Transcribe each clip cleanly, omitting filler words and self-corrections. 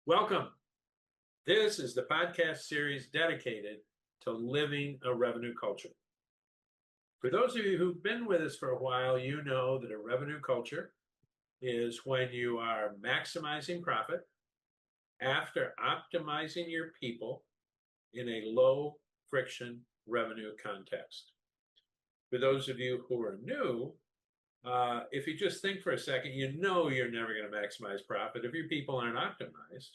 Welcome. This is the podcast series dedicated to living a revenue culture. For those of you who've been with us for a while, you know that a revenue culture is when you are maximizing profit after optimizing your people in a low friction revenue context. For those of you who are new, if you just think for a second, you know you're never going to maximize profit if your people aren't optimized.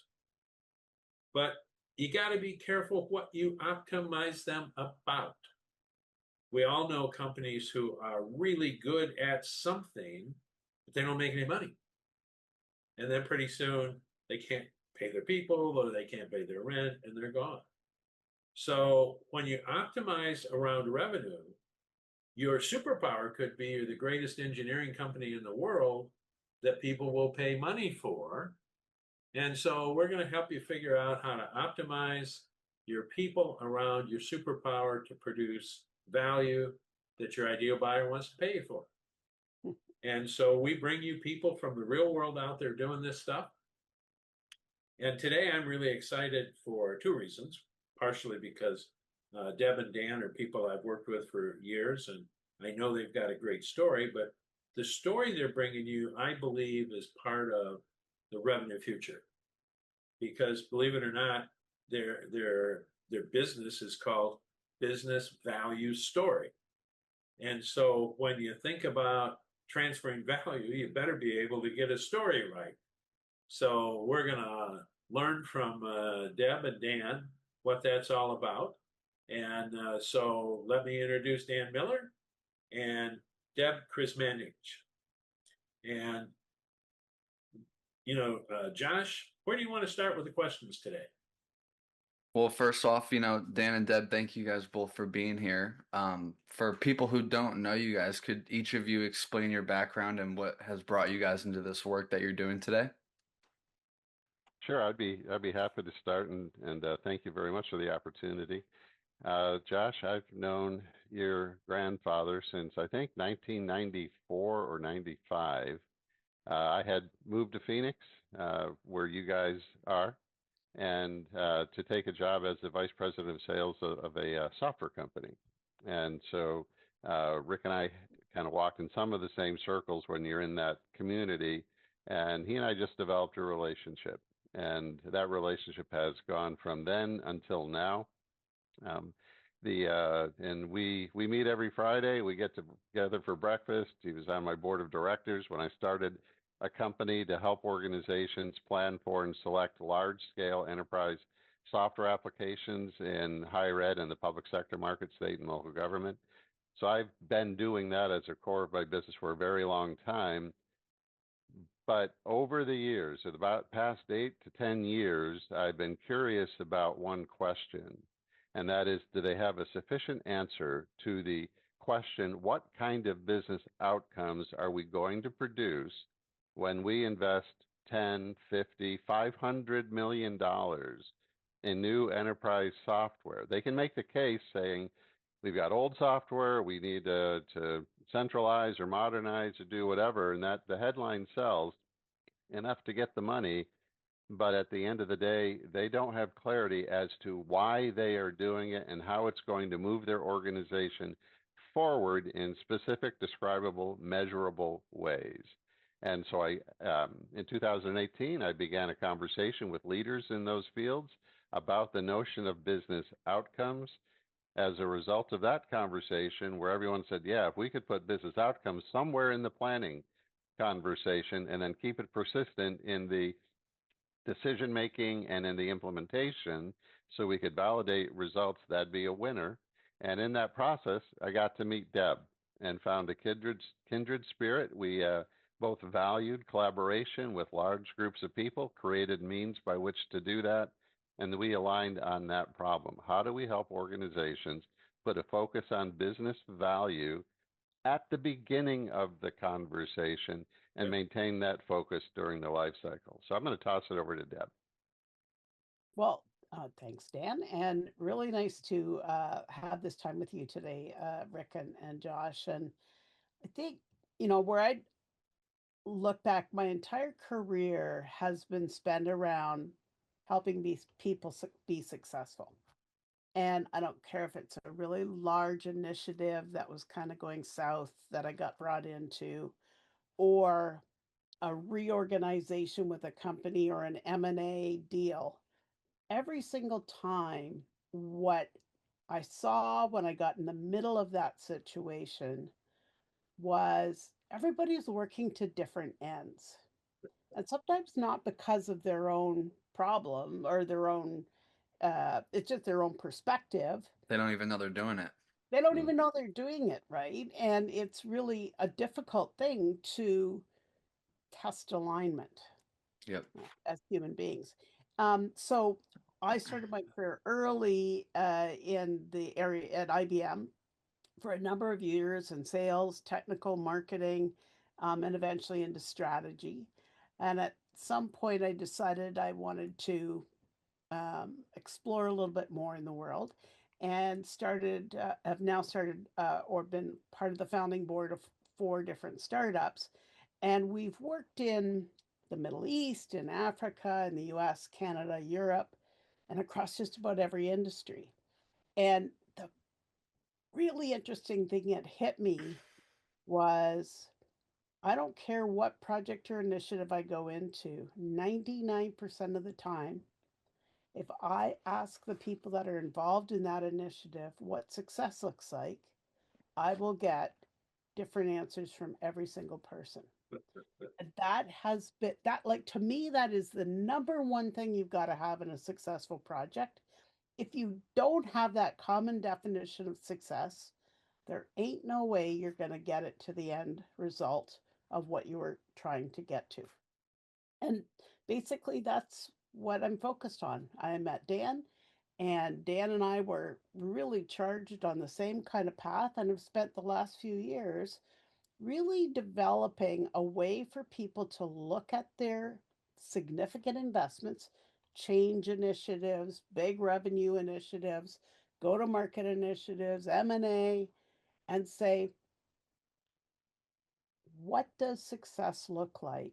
But you got to be careful what you optimize them about. We all know companies who are really good at something, but they don't make any money. And then pretty soon they can't pay their people or they can't pay their rent and they're gone. So when you optimize around revenue, your superpower could be you're the greatest engineering company in the world that people will pay money for. And so we're going to help you figure out how to optimize your people around your superpower to produce value that your ideal buyer wants to pay you for. And so we bring you people from the real world out there doing this stuff. And today I'm really excited for two reasons, partially because Deb and Dan are people I've worked with for years, and I know they've got a great story, but the story they're bringing you, I believe, is part of the revenue future. Because believe it or not, their business is called Business Value Story. And so when you think about transferring value, you better be able to get a story right. So we're going to learn from Deb and Dan what that's all about. And so let me introduce Dan Miller and Deb Krizmanich. And, Josh, where do you want to start with the questions today? Well, first off, Dan and Deb, thank you guys both for being here. For people who don't know you guys, could each of you explain your background and what has brought you guys into this work that you're doing today? Sure, I'd be happy to start, and thank you very much for the opportunity. Josh, I've known your grandfather since I think 1994 or 95. I had moved to Phoenix, where you guys are, and to take a job as the vice president of sales of a software company. And so Rick and I kind of walked in some of the same circles when you're in that community, and he and I just developed a relationship. And that relationship has gone from then until now. And we meet every Friday. We get together for breakfast. He was on my board of directors when I started a company to help organizations plan for and select large-scale enterprise software applications in higher ed and the public sector market, state and local government. So I've been doing that as a core of my business for a very long time. But over the years, in about past 8 to 10 years, I've been curious about one question, and that is, do they have a sufficient answer to the question, what kind of business outcomes are we going to produce when we invest 10, 50, $500 million in new enterprise software? They can make the case saying, we've got old software, we need to centralize or modernize or do whatever, and that the headline sells enough to get the money, but at the end of the day, they don't have clarity as to why they are doing it and how it's going to move their organization forward in specific, describable, measurable ways. And so in 2018, I began a conversation with leaders in those fields about the notion of business outcomes. As a result of that conversation, where everyone said, yeah, if we could put business outcomes somewhere in the planning conversation and then keep it persistent in the decision making and in the implementation so we could validate results, that'd be a winner. And in that process, I got to meet Deb and found a kindred spirit. We both valued collaboration with large groups of people, created means by which to do that, and we aligned on that problem. How do we help organizations put a focus on business value at the beginning of the conversation and maintain that focus during the life cycle? So I'm going to toss it over to Deb. Well, thanks, Dan, and really nice to have this time with you today, Rick and Josh. And I think, where I look back, my entire career has been spent around helping these people be successful. And I don't care if it's a really large initiative that was kind of going south that I got brought into, or a reorganization with a company or an M&A deal. Every single time, what I saw when I got in the middle of that situation was everybody's working to different ends. And sometimes not because of their own problem or their own, it's just their own perspective. They don't even know they're doing it. They don't even know they're doing it right. And it's really a difficult thing to test alignment Yep. as human beings. So I started my career early in the area at IBM for a number of years in sales, technical marketing, and eventually into strategy. And at some point, I decided I wanted to explore a little bit more in the world and have now started or been part of the founding board of 4 different startups. And we've worked in the Middle East, in Africa, in the US, Canada, Europe, and across just about every industry. And the really interesting thing that hit me was I don't care what project or initiative I go into, 99% of the time, if I ask the people that are involved in that initiative what success looks like, I will get different answers from every single person. And that has been that, like, to me, that is the number one thing you've got to have in a successful project. If you don't have that common definition of success, there ain't no way you're going to get it to the end result of what you were trying to get to. And basically, that's what I'm focused on. I met Dan, and Dan and I were really charged on the same kind of path and have spent the last few years really developing a way for people to look at their significant investments, change initiatives, big revenue initiatives, go to market initiatives, M&A, and say, what does success look like?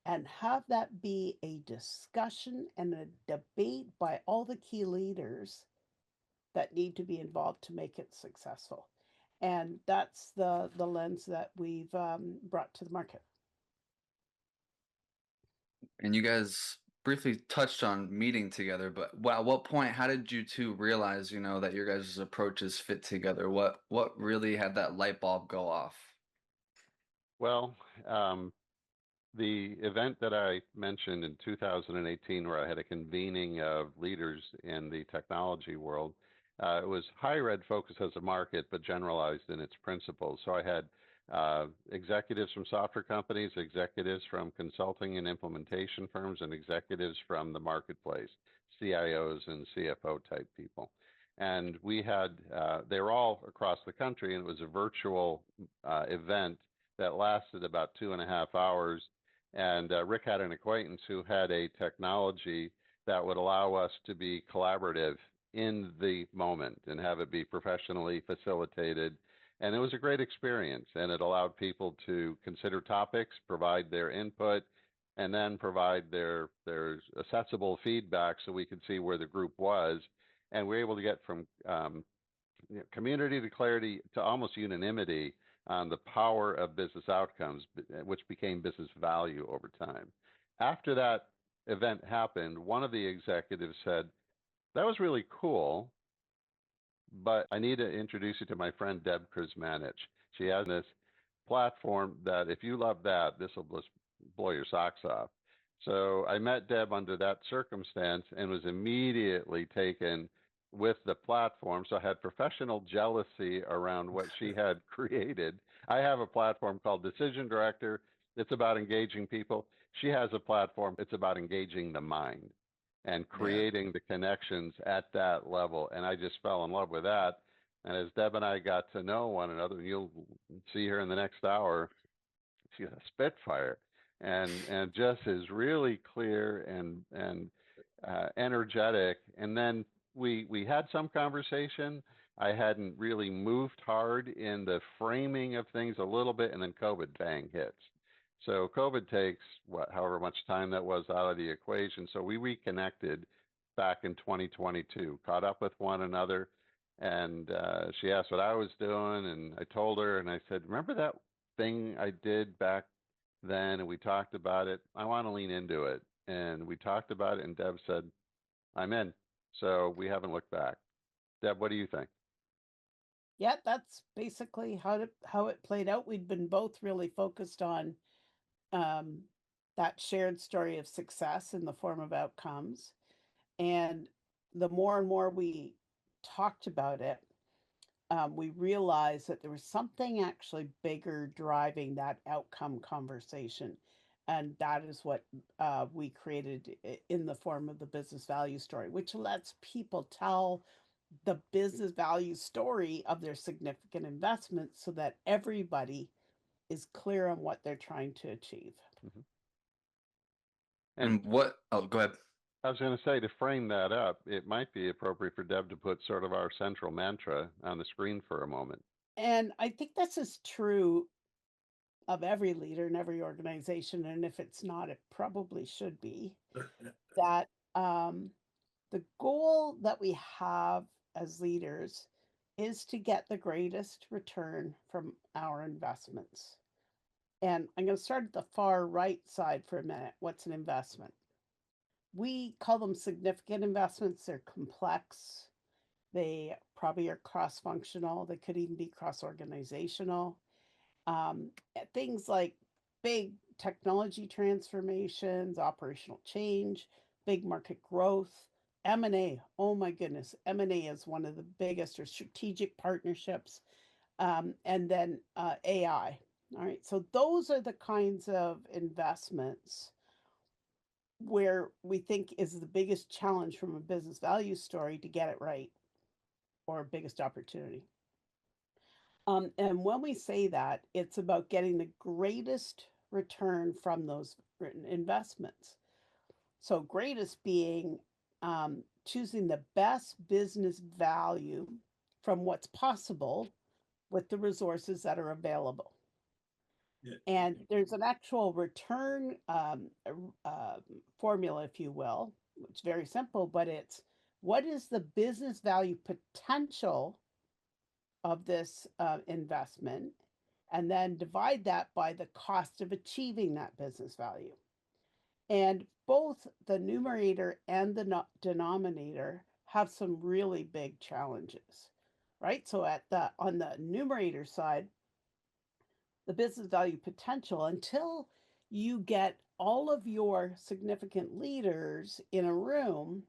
And have that be a discussion and a debate by all the key leaders that need to be involved to make it successful. And that's the lens that we've brought to the market. And you guys briefly touched on meeting together, but at what point, how did you two realize, that your guys' approaches fit together? What really had that light bulb go off? Well, the event that I mentioned in 2018, where I had a convening of leaders in the technology world, it was higher ed focus as a market, but generalized in its principles. So I had executives from software companies, executives from consulting and implementation firms, and executives from the marketplace, CIOs and CFO type people. And we had, they were all across the country, and it was a virtual event that lasted about 2.5 hours. And Rick had an acquaintance who had a technology that would allow us to be collaborative in the moment and have it be professionally facilitated. And it was a great experience, and it allowed people to consider topics, provide their input, and then provide their accessible feedback so we could see where the group was. And we were able to get from community to clarity to almost unanimity on the power of business outcomes, which became business value over time. After that event happened, one of the executives said, "That was really cool, but I need to introduce you to my friend Deb Krizmanich. She has this platform that if you love that, this will just blow your socks off." So I met Deb under that circumstance and was immediately taken with the platform. So I had professional jealousy around what she had created. I have a platform called Decision Director. It's about engaging people. She has a platform. It's about engaging the mind and creating the connections at that level. And I just fell in love with that. And as Deb and I got to know one another, and you'll see her in the next hour, she's a spitfire and just is really clear and energetic. And then we had some conversation. I hadn't really moved hard in the framing of things a little bit, and then COVID bang hits. So COVID takes however much time that was out of the equation. So we reconnected back in 2022, caught up with one another, and she asked what I was doing, and I told her, and I said, "Remember that thing I did back then?" And we talked about it. I want to lean into it, and we talked about it, and Deb said, "I'm in." So we haven't looked back. Deb, what do you think? Yeah, that's basically how it played out. We'd been both really focused on um, that shared story of success in the form of outcomes. And the more and more we talked about it, we realized that there was something actually bigger driving that outcome conversation. And that is what we created in the form of the business value story, which lets people tell the business value story of their significant investments so that everybody is clear on what they're trying to achieve. Mhm. And what? Oh, go ahead. I was going to say, to frame that up, it might be appropriate for Deb to put sort of our central mantra on the screen for a moment. And I think this is true of every leader in every organization. And if it's not, it probably should be that the goal that we have as leaders is to get the greatest return from our investments. And I'm going to start at the far right side for a minute. What's an investment? We call them significant investments. They're complex. They probably are cross functional. They could even be cross organizational. Things like big technology transformations, operational change, big market growth, M&A. Oh my goodness, M&A is one of the biggest, or strategic partnerships, and then AI. All right, so those are the kinds of investments where we think is the biggest challenge from a business value story to get it right, or biggest opportunity. And when we say that, it's about getting the greatest return from those investments. So, greatest being choosing the best business value from what's possible with the resources that are available. Yeah. And there's an actual return formula, if you will. It's very simple, but it's what is the business value potential of this investment, and then divide that by the cost of achieving that business value. And both the numerator and the denominator have some really big challenges, right? So on the numerator side, the business value potential, until you get all of your significant leaders in a room,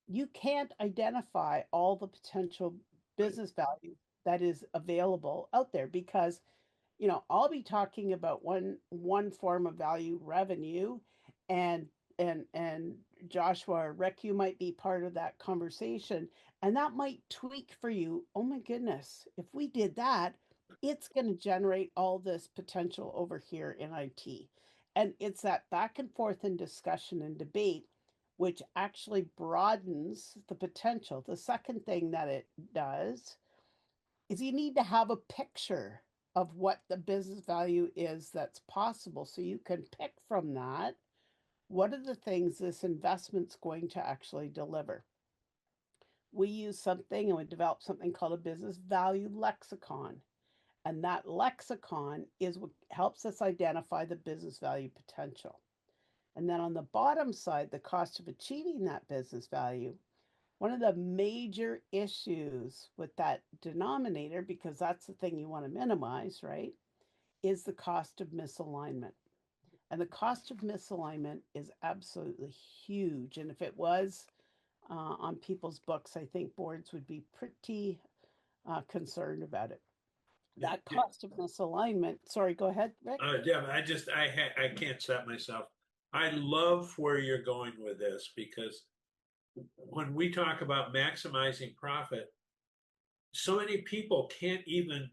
you can't identify all the potential business value that is available out there, because I'll be talking about one form of value, revenue, and and Joshua or Rick, you might be part of that conversation, and that might tweak for you. Oh my goodness, if we did that, it's going to generate all this potential over here in IT. And it's that back and forth and discussion and debate which actually broadens the potential. The second thing that it does is you need to have a picture of what the business value is that's possible, so you can pick from that what are the things this investment's going to actually deliver. We use something and we develop something called a business value lexicon. And that lexicon is what helps us identify the business value potential. And then on the bottom side, the cost of achieving that business value. One of the major issues with that denominator, because that's the thing you want to minimize, right, is the cost of misalignment. And the cost of misalignment is absolutely huge. And if it was on people's books, I think boards would be pretty concerned about it. That cost of misalignment. Sorry, go ahead, Rick. Yeah, I can't stop myself. I love where you're going with this, because when we talk about maximizing profit, so many people can't even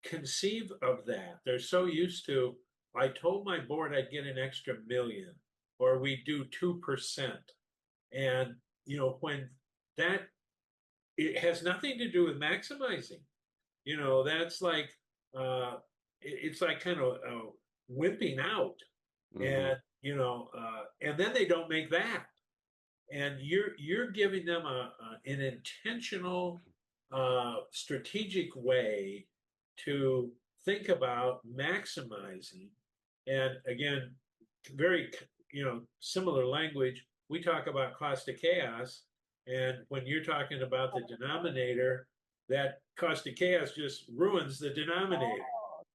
conceive of that. They're so used to, I told my board I'd get an extra million, or we do 2%. And, when that, it has nothing to do with maximizing. That's like, it's like kind of wimping out, and and then they don't make that, and you're giving them an intentional, strategic way to think about maximizing. And again, very similar language. We talk about cost of chaos, and when you're talking about the denominator, that cost of chaos just ruins the denominator.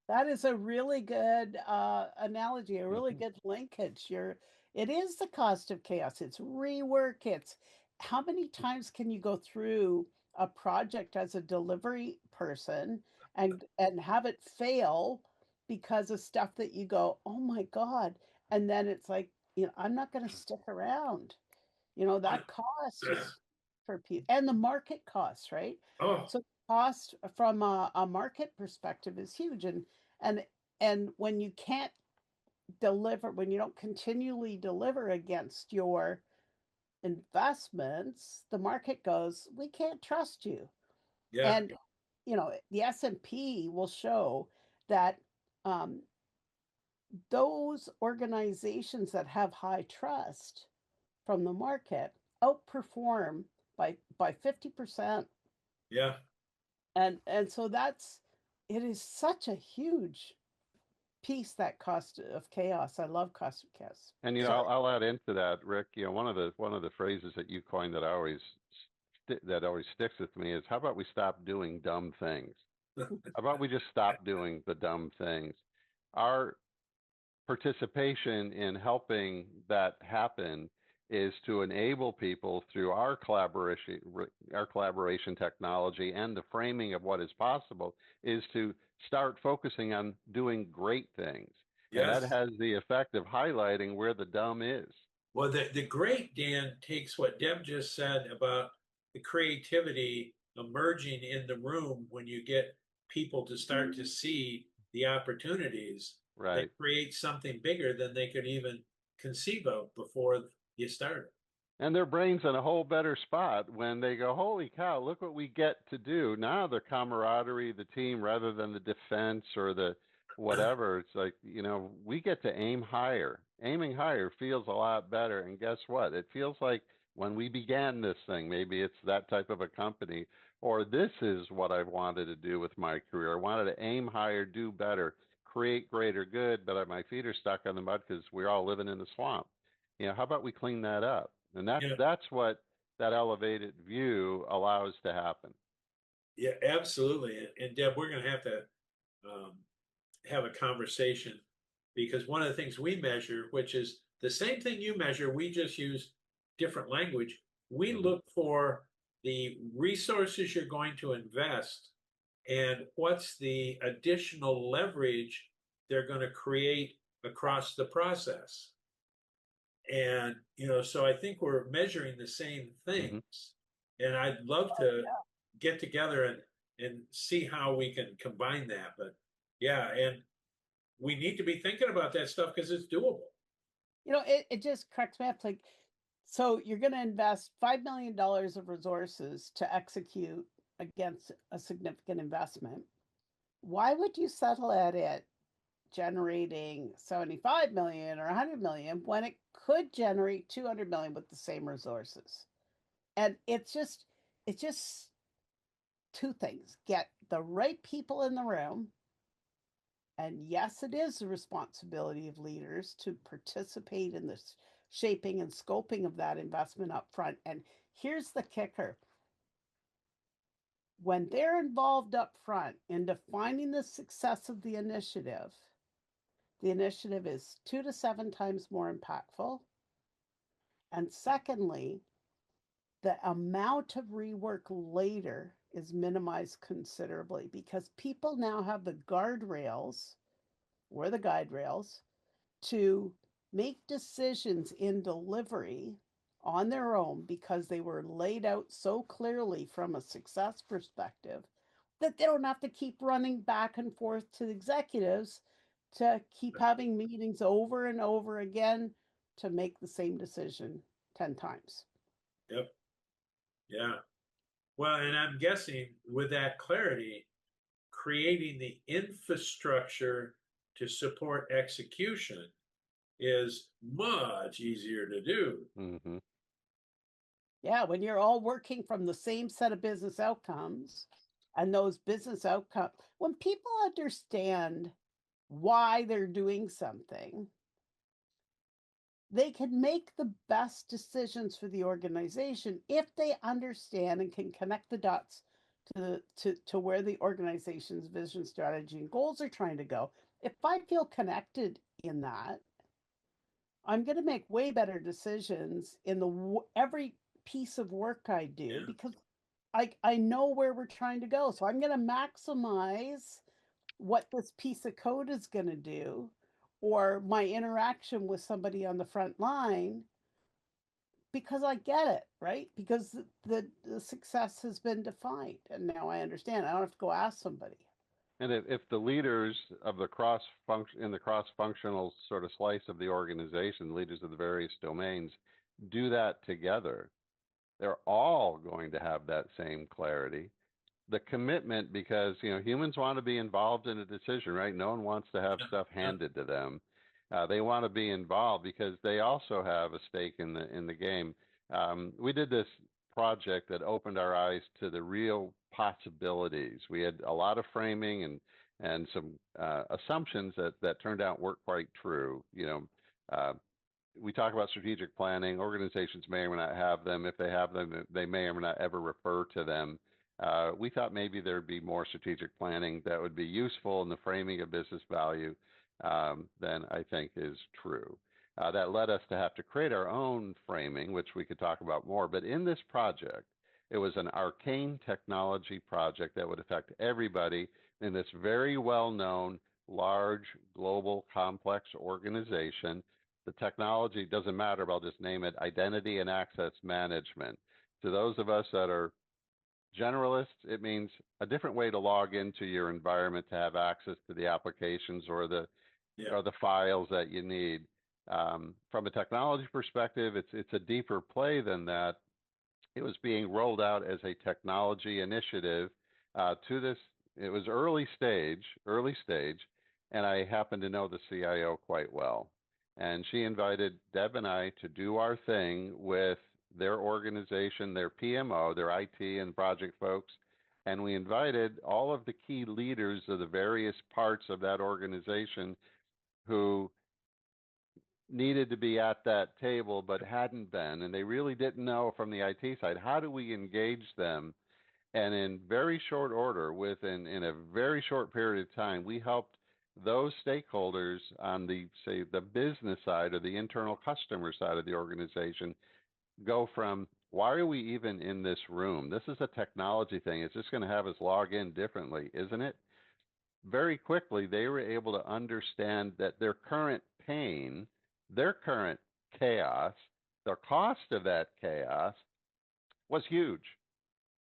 That is a really good analogy, a really good linkage. It is the cost of chaos. It's rework. It's how many times can you go through a project as a delivery person and have it fail because of stuff that you go, oh my God. And then it's like, I'm not going to stick around. That cost is for people and the market costs, right? Oh, So cost from a market perspective is huge. And and when you can't deliver, when you don't continually deliver against your investments, the market goes, we can't trust you. yeah, And the S&P will show that um, those organizations that have high trust from the market outperform by 50%. yeah. And so it is such a huge piece, that cost of chaos. I love cost of chaos. And Sorry. I'll add into that, Rick. One of the phrases that you coined that that always sticks with me is, how about we stop doing dumb things? How about we just stop doing the dumb things? Our participation in helping that happen is to enable people through our collaboration technology and the framing of what is possible, is to start focusing on doing great things. And that Yes. has the effect of highlighting where the dumb is. Well, the great Dan takes what Deb just said about the creativity emerging in the room when you get people to start to see the opportunities Right. that create something bigger than they could even conceive of before you started. And their brain's in a whole better spot when they go, holy cow, look what we get to do. Now the camaraderie, the team, rather than the defense or the whatever, it's like, we get to aim higher. Aiming higher feels a lot better. And guess what? It feels like when we began this thing, maybe it's that type of a company, or this is what I've wanted to do with my career. I wanted to aim higher, do better, create greater good, but my feet are stuck on the mud because we're all living in the swamp. How about we clean that up? And that's what that elevated view allows to happen. Yeah, absolutely. And Deb, we're going to um, have a conversation, because one of the things we measure, which is the same thing you measure, we just use different language. We look for the resources you're going to invest and what's the additional leverage they're going to create across the process. And, so I think we're measuring the same things. And I'd love to get together and see how we can combine that. But yeah, and we need to be thinking about that stuff because it's doable. It just cracks me up. Like, so you're going to invest $5 million of resources to execute against a significant investment. Why would you settle at it generating 75 million or 100 million when it could generate 200 million with the same resources? And it's just two things: get the right people in the room, and yes, it is the responsibility of leaders to participate in the shaping and scoping of that investment up front. And here's the kicker: when they're involved up front in defining the success of the initiative is 2 to 7 times more impactful. And secondly, the amount of rework later is minimized considerably, because people now have the guardrails or the guide rails to make decisions in delivery on their own, because they were laid out so clearly from a success perspective that they don't have to keep running back and forth to the executives to keep having meetings over and over again to make the same decision 10 times. Yep. Yeah. Well, and I'm guessing with that clarity, creating the infrastructure to support execution is much easier to do. Mm-hmm. Yeah, when you're all working from the same set of business outcomes, and those business outcomes, when people understand why they're doing something, they can make the best decisions for the organization if they understand and can connect the dots to where the organization's vision, strategy, and goals are trying to go. If I feel connected in that, I'm going to make way better decisions in every piece of work I do, because I know where we're trying to go. So I'm going to maximize what this piece of code is going to do, or my interaction with somebody on the front line, because I get it, right? Because the success has been defined, and now I understand. I don't have to go ask somebody. And if the leaders of the cross-functional sort of slice of the organization, leaders of the various domains, do that together, they're all going to have that same clarity. The commitment, because humans want to be involved in a decision, right? No one wants to have stuff handed to them. They want to be involved because they also have a stake in the game. We did this project that opened our eyes to the real possibilities. We had a lot of framing and some assumptions that turned out weren't quite true. We talk about strategic planning. Organizations may or may not have them. If they have them, they may or may not ever refer to them. We thought maybe there'd be more strategic planning that would be useful in the framing of business value than I think is true. That led us to have to create our own framing, which we could talk about more. But in this project, it was an arcane technology project that would affect everybody in this very well-known, large, global, complex organization. The technology doesn't matter, but I'll just name it identity and access management. To those of us that are generalists, it means a different way to log into your environment to have access to the applications or the files that you need. From a technology perspective, it's a deeper play than that. It was being rolled out as a technology initiative to this. It was early stage, and I happen to know the CIO quite well. And she invited Deb and I to do our thing with their organization, their PMO, their IT and project folks. And we invited all of the key leaders of the various parts of that organization who needed to be at that table but hadn't been. And they really didn't know from the IT side, how do we engage them? And in very short order, in a very short period of time, we helped those stakeholders on the business side or the internal customer side of the organization go from, why are we even in this room? This is a technology thing. It's just going to have us log in differently, isn't it? Very quickly, they were able to understand that their current pain, their current chaos, the cost of that chaos was huge.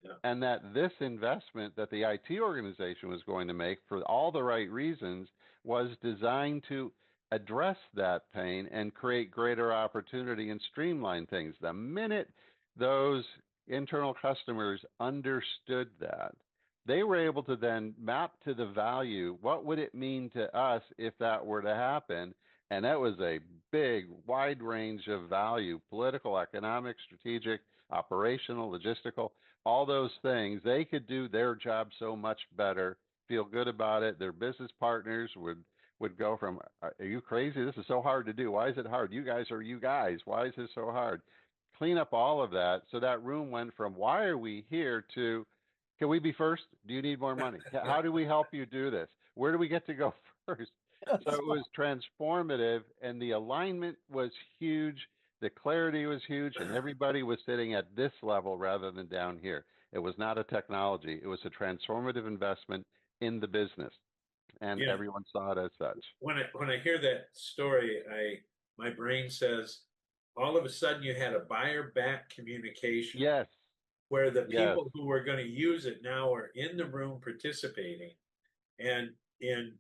Yeah. And that this investment that the IT organization was going to make for all the right reasons was designed to address that pain and create greater opportunity and streamline things. The minute those internal customers understood that, they were able to then map to the value, what would it mean to us if that were to happen? And that was a big, wide range of value, political, economic, strategic, operational, logistical, all those things. They could do their job so much better, feel good about it. Their business partners would go from, are you crazy? This is so hard to do. Why is it hard? You guys are you guys. Why is this so hard? Clean up all of that. So that room went from, why are we here, to, can we be first? Do you need more money? How do we help you do this? Where do we get to go first? So it was transformative, and the alignment was huge. The clarity was huge, and everybody was sitting at this level rather than down here. It was not a technology. It was a transformative investment in the business, and everyone saw it as such. When I hear that story, my brain says, all of a sudden you had a buyer back communication. Yes. Where the people who were going to use it now are in the room participating, and in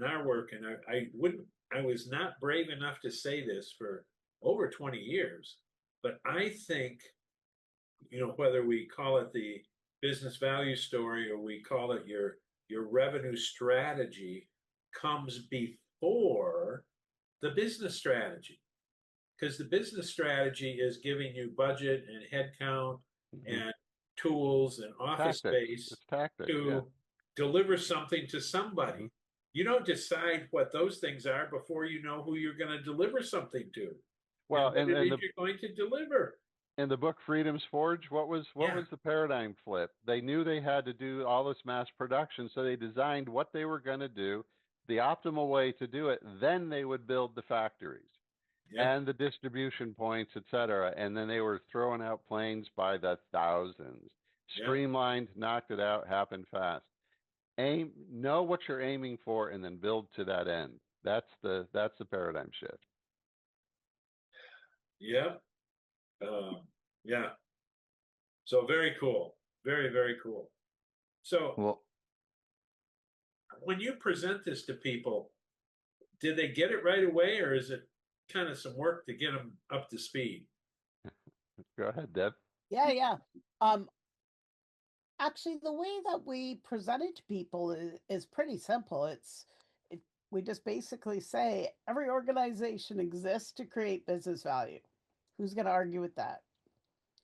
our work, and I was not brave enough to say this for over 20 years, but I think, whether we call it the business value story or we call it your revenue strategy, comes before the business strategy. Because the business strategy is giving you budget and headcount and tools and office space It's tactics, yeah. to deliver something to somebody. Mhm. You don't decide what those things are before you know who you're going to deliver something to Well, and what it is you're going to deliver. in the book Freedom's Forge, what was Yeah. the paradigm flip? They knew they had to do all this mass production, so they designed what they were going to do, the optimal way to do it. Then they would build the factories Yeah. and the distribution points, et cetera. And then they were throwing out planes by the thousands. Yeah. Streamlined, knocked it out, happened fast. Know what you're aiming for, and then build to that end. That's the paradigm shift. Yeah. Yeah. So very cool. Very, very cool. So Well, when you present this to people, did they get it right away, or is it kind of some work to get them up to speed? Go ahead, Deb. Yeah. Actually, the way that we present it to people is pretty simple. We just basically say every organization exists to create business value. Who's going to argue with that,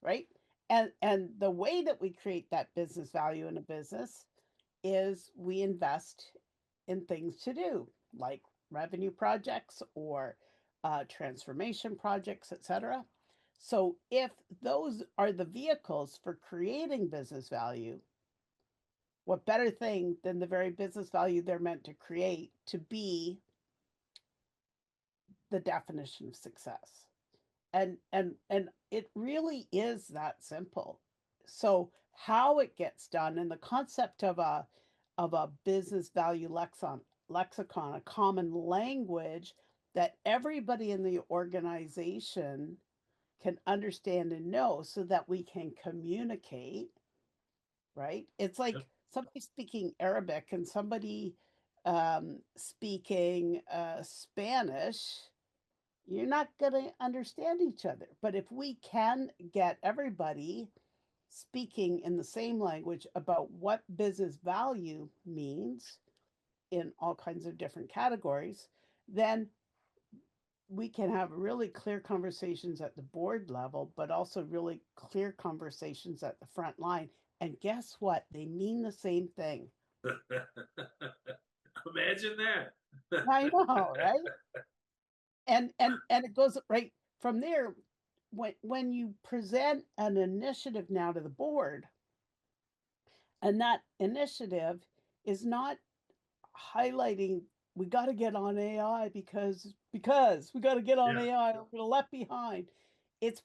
right? And the way that we create that business value in a business is we invest in things to do, like revenue projects or transformation projects, etc. So if those are the vehicles for creating business value, what better thing than the very business value they're meant to create to be the definition of success? And it really is that simple. So how it gets done and the concept of a business value lexicon, a common language that everybody in the organization can understand and know so that we can communicate, right? It's Yeah. like somebody speaking Arabic and somebody speaking Spanish. You're not going to understand each other. But if we can get everybody speaking in the same language about what business value means in all kinds of different categories, then we can have really clear conversations at the board level, but also really clear conversations at the front line. And guess what? They mean the same thing. Imagine that. I know, right? And it goes right from there. When you present an initiative now to the board, and that initiative is not highlighting we got to get on AI because we got to get on Yeah. AI, we're going to left behind. It's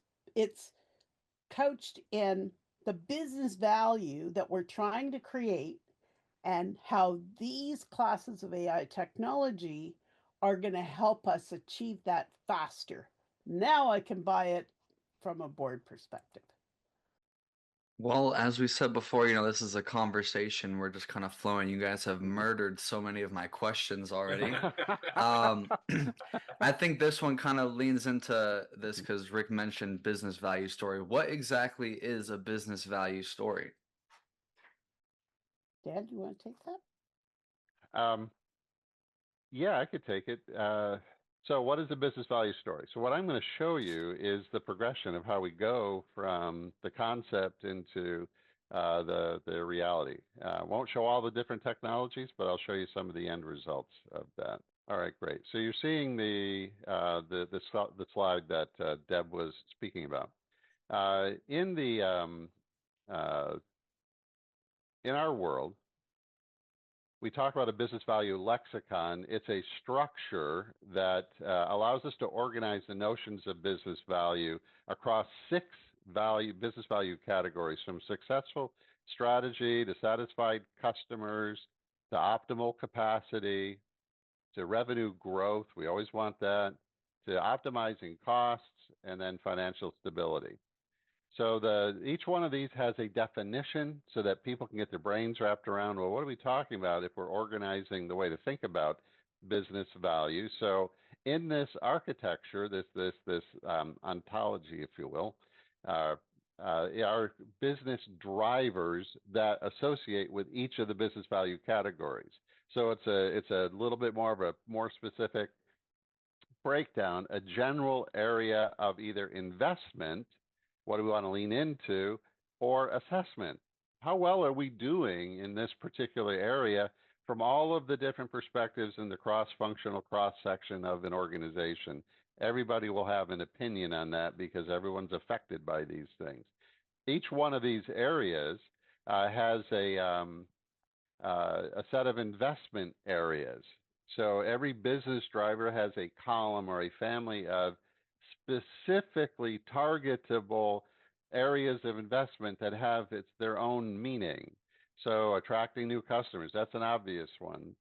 couched in the business value that we're trying to create and how these classes of AI technology are going to help us achieve that faster. Now I can buy it from a board perspective. well, as we said before, this is a conversation. We're just kind of flowing. You guys have murdered so many of my questions already. I think this one kind of leans into this because Rick mentioned business value story. What exactly is a business value story? Dan, do you want to take that? Yeah, I could take it. So what is a business value story? So what I'm going to show you is the progression of how we go from the concept into the reality. Won't show all the different technologies, but I'll show you some of the end results of that. All right, great. So you're seeing the slide that Deb was speaking about. In our world, we talk about a business value lexicon. It's a structure that allows us to organize the notions of business value across 6 business value categories, from successful strategy to satisfied customers to optimal capacity to revenue growth. We always want that, to optimizing costs, and then financial stability. So each one of these has a definition so that people can get their brains wrapped around, well, what are we talking about if we're organizing the way to think about business value? So in this architecture, this ontology, if you will, are business drivers that associate with each of the business value categories. So it's a little bit more of a more specific breakdown, a general area of either investment, what do we want to lean into, or assessment. How well are we doing in this particular area from all of the different perspectives in the cross-functional cross-section of an organization? Everybody will have an opinion on that because everyone's affected by these things. Each one of these areas has a set of investment areas. So every business driver has a column or a family of specifically targetable areas of investment that have their own meaning. So attracting new customers, that's an obvious one.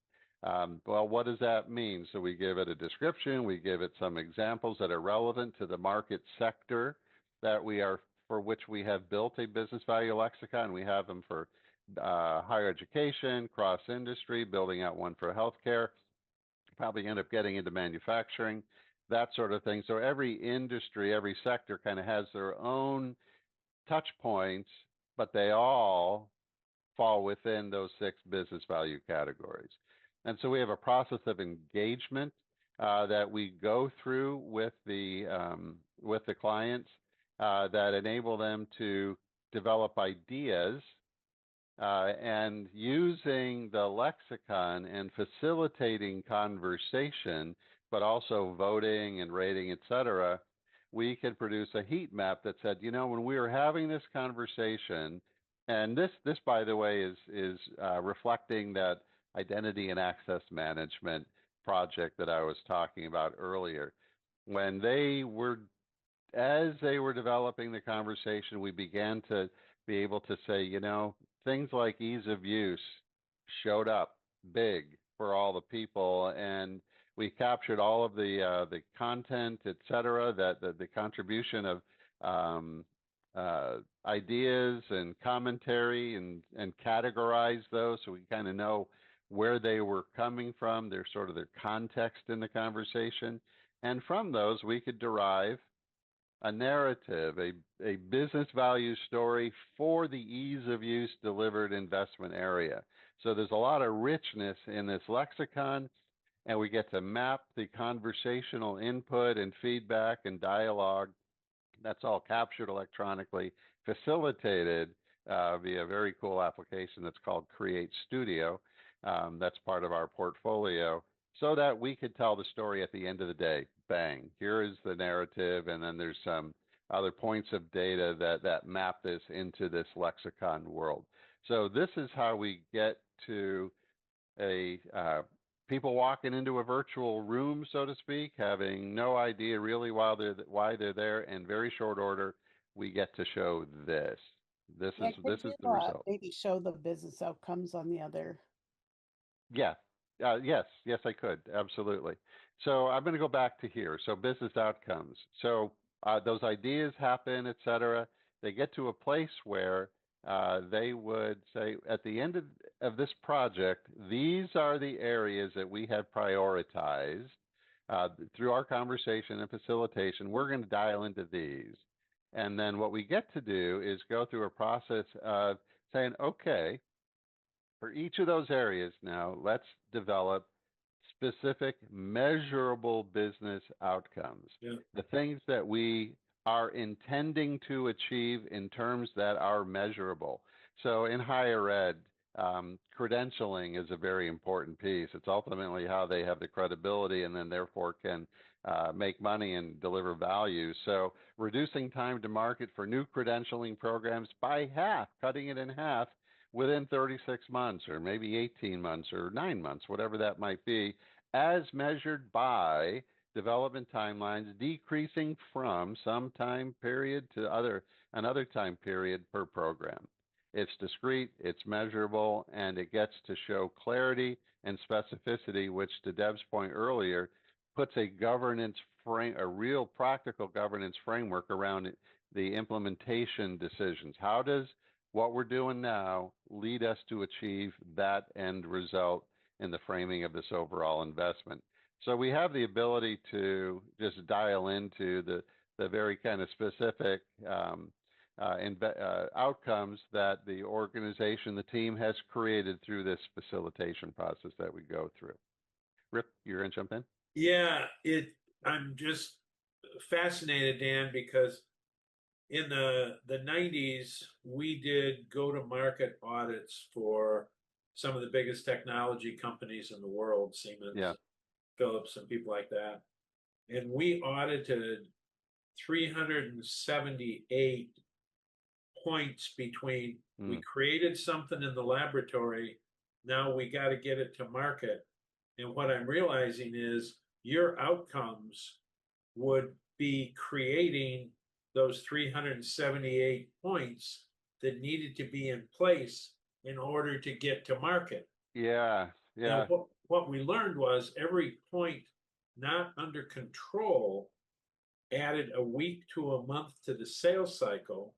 Well, what does that mean? So we give it a description, we give it some examples that are relevant to the market sector that for which we have built a business value lexicon. We have them for higher education, cross-industry, building out one for healthcare, probably end up getting into manufacturing, that sort of thing. So every industry, every sector kind of has their own touch points, but they all fall within those 6 business value categories. And so we have a process of engagement that we go through with the clients that enable them to develop ideas and using the lexicon and facilitating conversation, but also voting and rating, et cetera, we can produce a heat map that said, when we were having this conversation, and this by the way, is reflecting that identity and access management project that I was talking about earlier. As they were developing the conversation, we began to be able to say, things like ease of use showed up big for all the people, and we captured all of the content, et cetera, that the contribution of ideas and commentary and categorize those so we kind of know where they were coming from, their context in the conversation. And from those, we could derive a narrative, a business value story for the ease of use delivered investment area. So there's a lot of richness in this lexicon, and we get to map the conversational input and feedback and dialogue. That's all captured electronically, facilitated via a very cool application that's called Create Studio. That's part of our portfolio, so that we could tell the story at the end of the day. Bang, here is the narrative, and then there's some other points of data that map this into this lexicon world. So this is how we get to people walking into a virtual room, so to speak, having no idea really why they're there. In very short order, we get to show this. This is the result. Maybe show the business outcomes on the other. Yeah. Yes, I could. Absolutely. So I'm going to go back to here. So business outcomes. So those ideas happen, et cetera. They get to a place where they would say, at the end of this project, these are the areas that we have prioritized through our conversation and facilitation. We're going to dial into these. And then what we get to do is go through a process of saying, okay, for each of those areas now, let's develop specific measurable business outcomes. Yeah. The things that we are intending to achieve in terms that are measurable. So in higher ed, credentialing is a very important piece. It's ultimately how they have the credibility and then therefore can make money and deliver value. So reducing time to market for new credentialing programs by half, cutting it in half, within 36 months or maybe 18 months or 9 months, whatever that might be, as measured by development timelines decreasing from some time period to another time period per program. It's discrete, it's measurable, and it gets to show clarity and specificity, which, to Deb's point earlier, puts a real practical governance framework around the implementation decisions. How does what we're doing now lead us to achieve that end result in the framing of this overall investment? So we have the ability to just dial into the very kind of specific outcomes that the organization, the team has created through this facilitation process that we go through. Rip, you're going to jump in? Yeah, I'm just fascinated, Dan, because in the 90s, we did go-to-market audits for some of the biggest technology companies in the world, Siemens, Yeah. Philips, and people like that. And we audited 378 points between we created something in the laboratory, now we got to get it to market. And what I'm realizing is your outcomes would be creating those 378 points that needed to be in place in order to get to market. Yeah, yeah. And what we learned was every point not under control added a week to a month to the sales cycle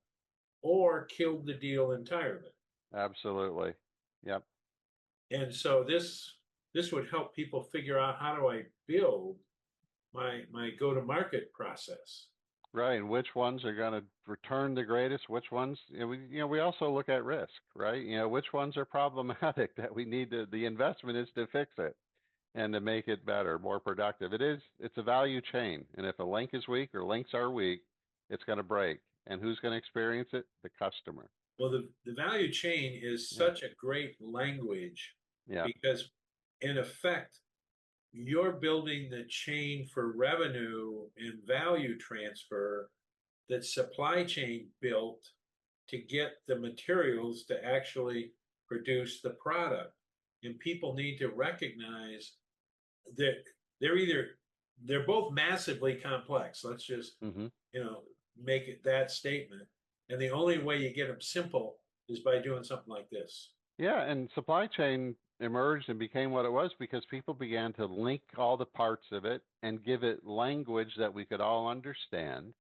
or killed the deal entirely. Absolutely. Yep. And so this would help people figure out, how do I build my go-to-market process? Right, and which ones are going to return the greatest? Which ones, we also look at risk, right? Which ones are problematic that we need to, the investment is to fix it and to make it better, more productive. It's a value chain. And if a link is weak or links are weak, it's going to break. And who's going to experience it? The customer. Well, the value chain is such a great language, because in effect, you're building the chain for revenue and value transfer that supply chain built to get the materials to actually produce the product. And people need to recognize that they're both massively complex. Let's just make it that statement. And the only way you get them simple is by doing something like this. Yeah, and supply chain emerged and became what it was because people began to link all the parts of it and give it language that we could all understand,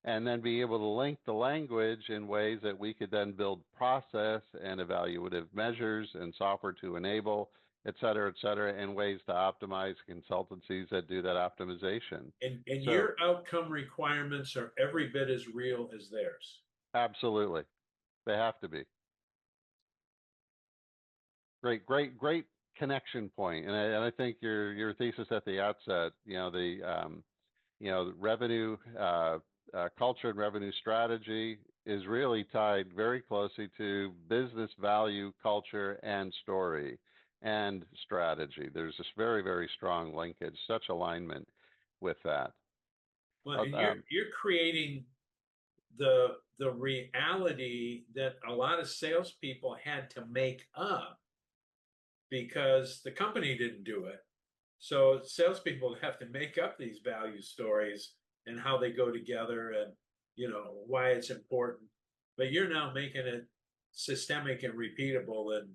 and then be able to link the language in ways that we could then build process and evaluative measures and software to enable, et cetera, and ways to optimize consultancies that do that optimization. And so, your outcome requirements are every bit as real as theirs. Absolutely. They have to be. Great connection point. And I think your thesis at the outset, the revenue culture and revenue strategy is really tied very closely to business value, culture, and story and strategy. There's this very, very strong linkage, such alignment with that. Well, and you're creating the reality that a lot of salespeople had to make up because the company didn't do it. So salespeople have to make up these value stories and how they go together, and why it's important. But you're now making it systemic and repeatable and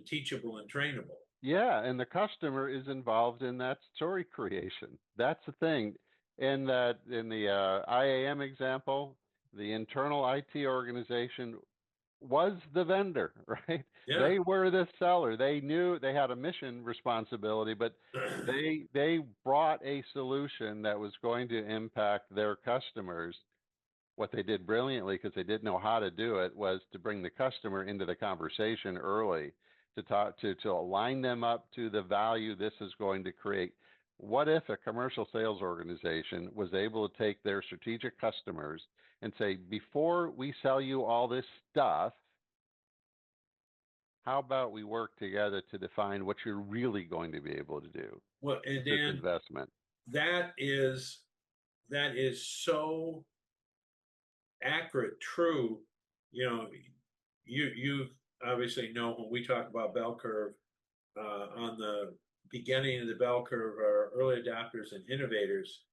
teachable and trainable. Yeah, and the customer is involved in that story creation. That's the thing. In the IAM example, the internal IT organization was the vendor, right? Yeah. They were the seller. They knew they had a mission responsibility, but they brought a solution that was going to impact their customers. What they did brilliantly, because they didn't know how to do it, was to bring the customer into the conversation early, to talk to align them up to the value this is going to create. What if a commercial sales organization was able to take their strategic customers and say, before we sell you all this stuff, how about we work together to define what you're really going to be able to do? Well, and this Dan, investment. That is so accurate, true. You obviously know when we talk about bell curve, on the beginning of the bell curve are early adopters and innovators,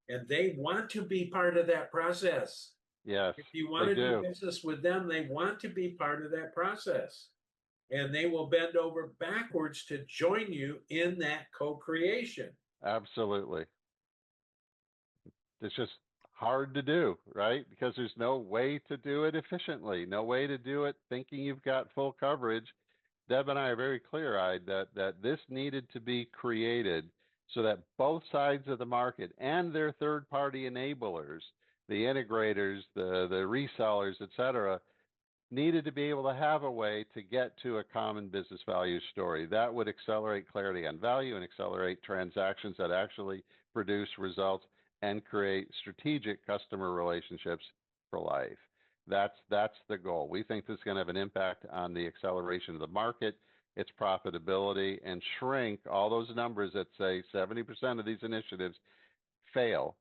and they want to be part of that process. Yes, if you want to do business with them, they want to be part of that process, and they will bend over backwards to join you in that co-creation. Absolutely. It's just hard to do, right? Because there's no way to do it efficiently, no way to do it thinking you've got full coverage. Deb and I are very clear-eyed that this needed to be created so that both sides of the market and their third-party enablers the integrators, the resellers, et cetera, needed to be able to have a way to get to a common business value story. That would accelerate clarity on value and accelerate transactions that actually produce results and create strategic customer relationships for life. That's the goal. We think this is going to have an impact on the acceleration of the market, its profitability, and shrink all those numbers that say 70% of these initiatives fail,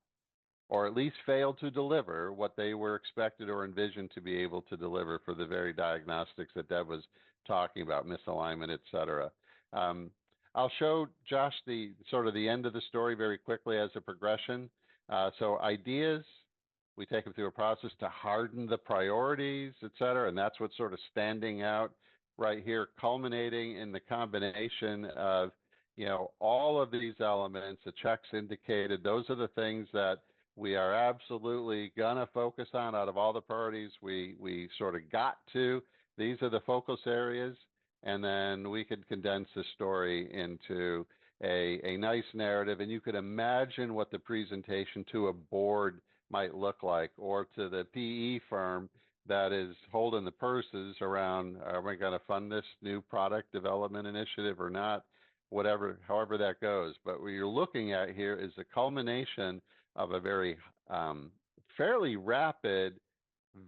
or at least failed to deliver what they were expected or envisioned to be able to deliver for the very diagnostics that Deb was talking about, misalignment, et cetera. I'll show Josh the sort of the end of the story very quickly as a progression. So ideas, we take them through a process to harden the priorities, et cetera, and that's what's sort of standing out right here, culminating in the combination of, all of these elements. The checks indicated, those are the things that we are absolutely gonna focus on out of all the priorities we sort of got to. These are the focus areas, and then we could condense the story into a nice narrative, and you could imagine what the presentation to a board might look like, or to the PE firm that is holding the purses around, are we going to fund this new product development initiative or not? Whatever, however that goes. But what you're looking at here is the culmination of a very fairly rapid,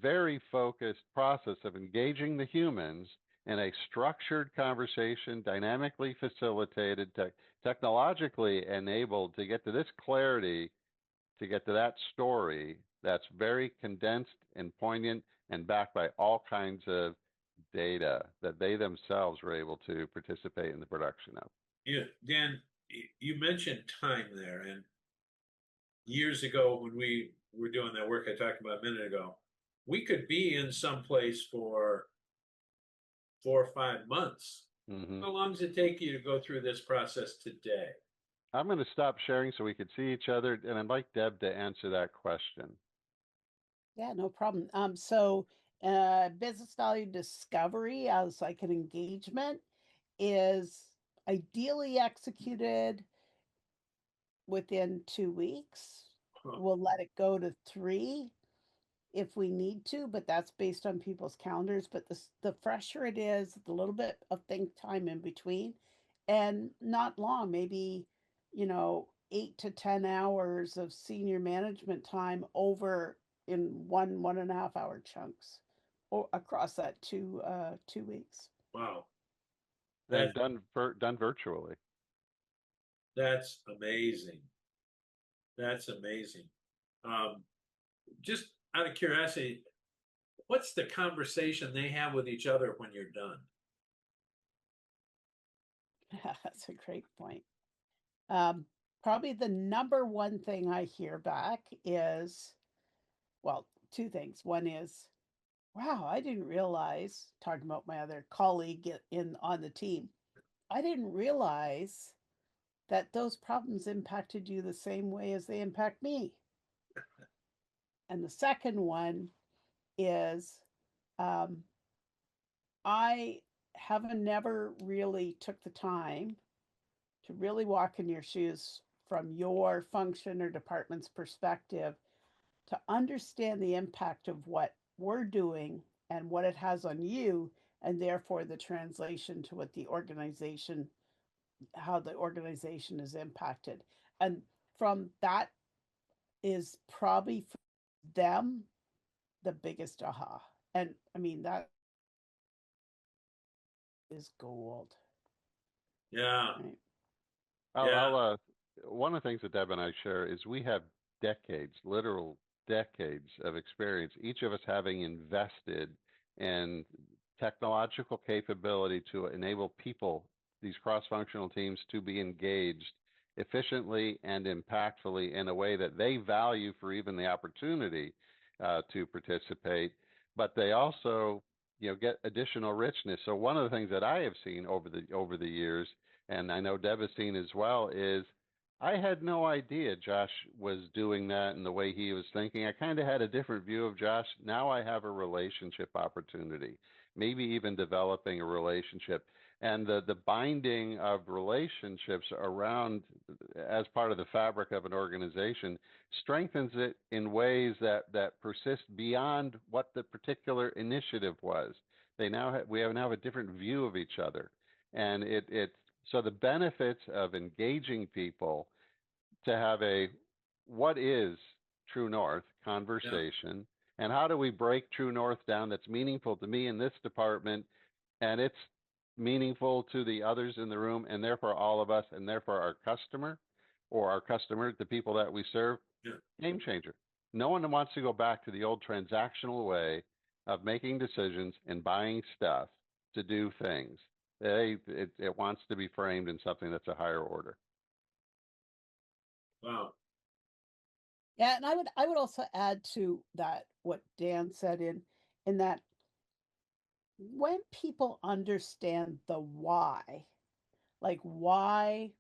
very focused process of engaging the humans in a structured conversation, dynamically facilitated, technologically enabled to get to this clarity, to get to that story that's very condensed and poignant and backed by all kinds of data that they themselves were able to participate in the production of. Yeah, Dan, you mentioned time there, and years ago when we were doing that work I talked about a minute ago, we could be in some place for 4 or 5 months. Mm-hmm. How long does it take you to go through this process today? I'm going to stop sharing so we could see each other, and I'd like Deb to answer that question. Yeah, no problem. Business value discovery as like an engagement is ideally executed within 2 weeks. We'll let it go to 3 if we need to, but that's based on people's calendars. But the fresher it is, the little bit of think time in between, and not long, maybe 8 to 10 hours of senior management time over in 1.5 hour chunks, or across that 2 weeks. Wow. And done virtually. That's amazing. That's amazing. Just out of curiosity, what's the conversation they have with each other when you're done? That's a great point. Probably the number one thing I hear back is, well, 2 things. One is, wow, I didn't realize, talking about my other colleague on the team, I didn't realize that those problems impacted you the same way as they impact me. And the second one is, I haven't never really took the time to really walk in your shoes from your function or department's perspective to understand the impact of what we're doing and what it has on you, and therefore the translation to what the organization, how the organization is impacted. And from that is probably for them the biggest aha. And I mean, that is gold. Yeah. Right. One of the things that Deb and I share is we have decades, literal decades of experience, each of us having invested in technological capability to enable people, these cross-functional teams, to be engaged efficiently and impactfully in a way that they value for even the opportunity to participate, but they also get additional richness. So one of the things that I have seen over the years, and I know Deb has seen as well, is I had no idea Josh was doing that in the way he was thinking. I kind of had a different view of Josh. Now I have a relationship opportunity, maybe even developing a relationship. And the binding of relationships around as part of the fabric of an organization strengthens it in ways that persist beyond what the particular initiative was. They now we now have a different view of each other, and so the benefits of engaging people to have a what is True North conversation, and how do we break True North down that's meaningful to me in this department, and it's meaningful to the others in the room, and therefore all of us, and therefore our customer or our customers, the people that we serve. Game changer. No one wants to go back to the old transactional way of making decisions and buying stuff to do things. It wants to be framed in something that's a higher order. Wow. Yeah, and I would also add to that what Dan said in that when people understand the why, like why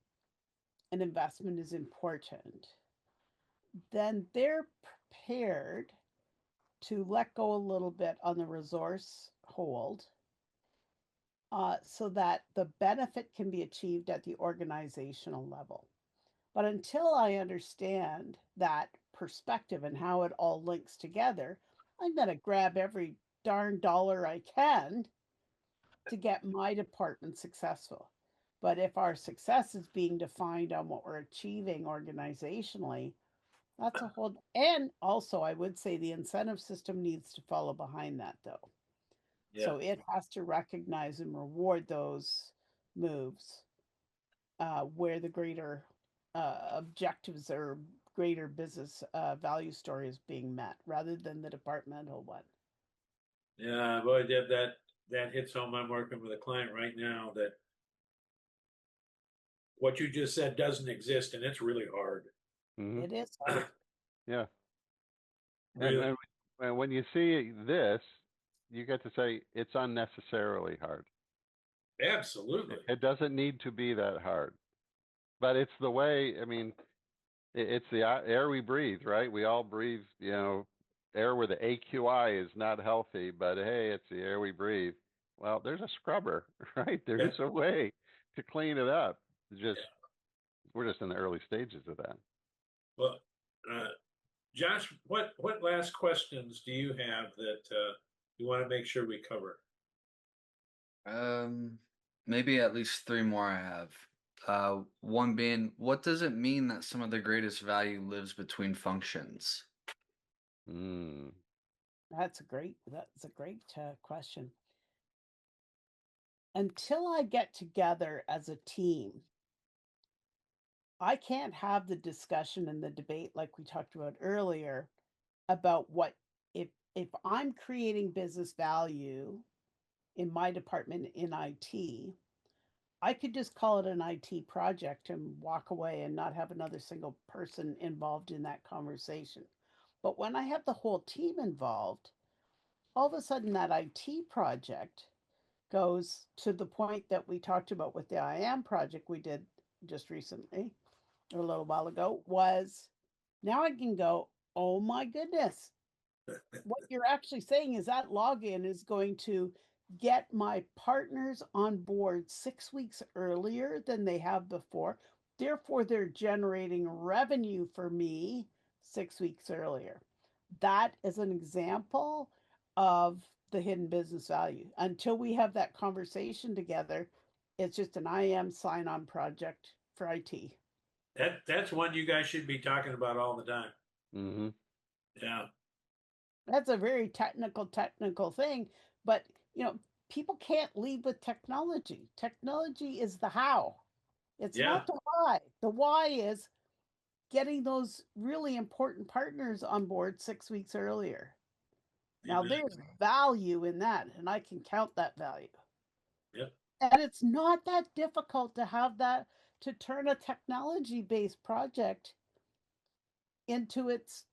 an investment is important, then they're prepared to let go a little bit on the resource hold so that the benefit can be achieved at the organizational level. But until I understand that perspective and how it all links together, I'm going to grab every darn dollar I can to get my department successful. But if our success is being defined on what we're achieving organizationally, that's a whole. And also, I would say the incentive system needs to follow behind that, though. Yeah. So it has to recognize and reward those moves where the greater objectives or greater business value story is being met rather than the departmental one. Yeah, boy, that hits home. I'm working with a client right now that what you just said doesn't exist, and it's really hard. Mm-hmm. It is hard. Yeah. Really? And when you see this, you get to say it's unnecessarily hard. Absolutely. It doesn't need to be that hard, but it's the way. I mean, it's the air we breathe, right? We all breathe, air where the AQI is not healthy, but hey, it's the air we breathe. Well, there's a scrubber, right? There's a way to clean it up. We're just in the early stages of that. Well, Josh, what last questions do you have that you want to make sure we cover? Maybe at least three more I have. One being, what does it mean that some of the greatest value lives between functions? That's a great question. Until I get together as a team, I can't have the discussion and the debate like we talked about earlier about what if I'm creating business value in my department in IT, I could just call it an IT project and walk away and not have another single person involved in that conversation. But when I have the whole team involved, all of a sudden that IT project goes to the point that we talked about with the IAM project we did just recently or a little while ago was now I can go, oh my goodness. What you're actually saying is that login is going to get my partners on board 6 weeks earlier than they have before. Therefore, they're generating revenue for me 6 weeks earlier. That is an example of the hidden business value. Until we have that conversation together, it's just an IAM sign-on project for IT. That's one you guys should be talking about all the time. Mm-hmm. Yeah. That's a very technical thing, but people can't lead with technology. Technology is the how. It's not the why. The why is getting those really important partners on board 6 weeks earlier. Now there's value in that, and I can count that value. Yep. And it's not that difficult to have that to turn a technology-based project into its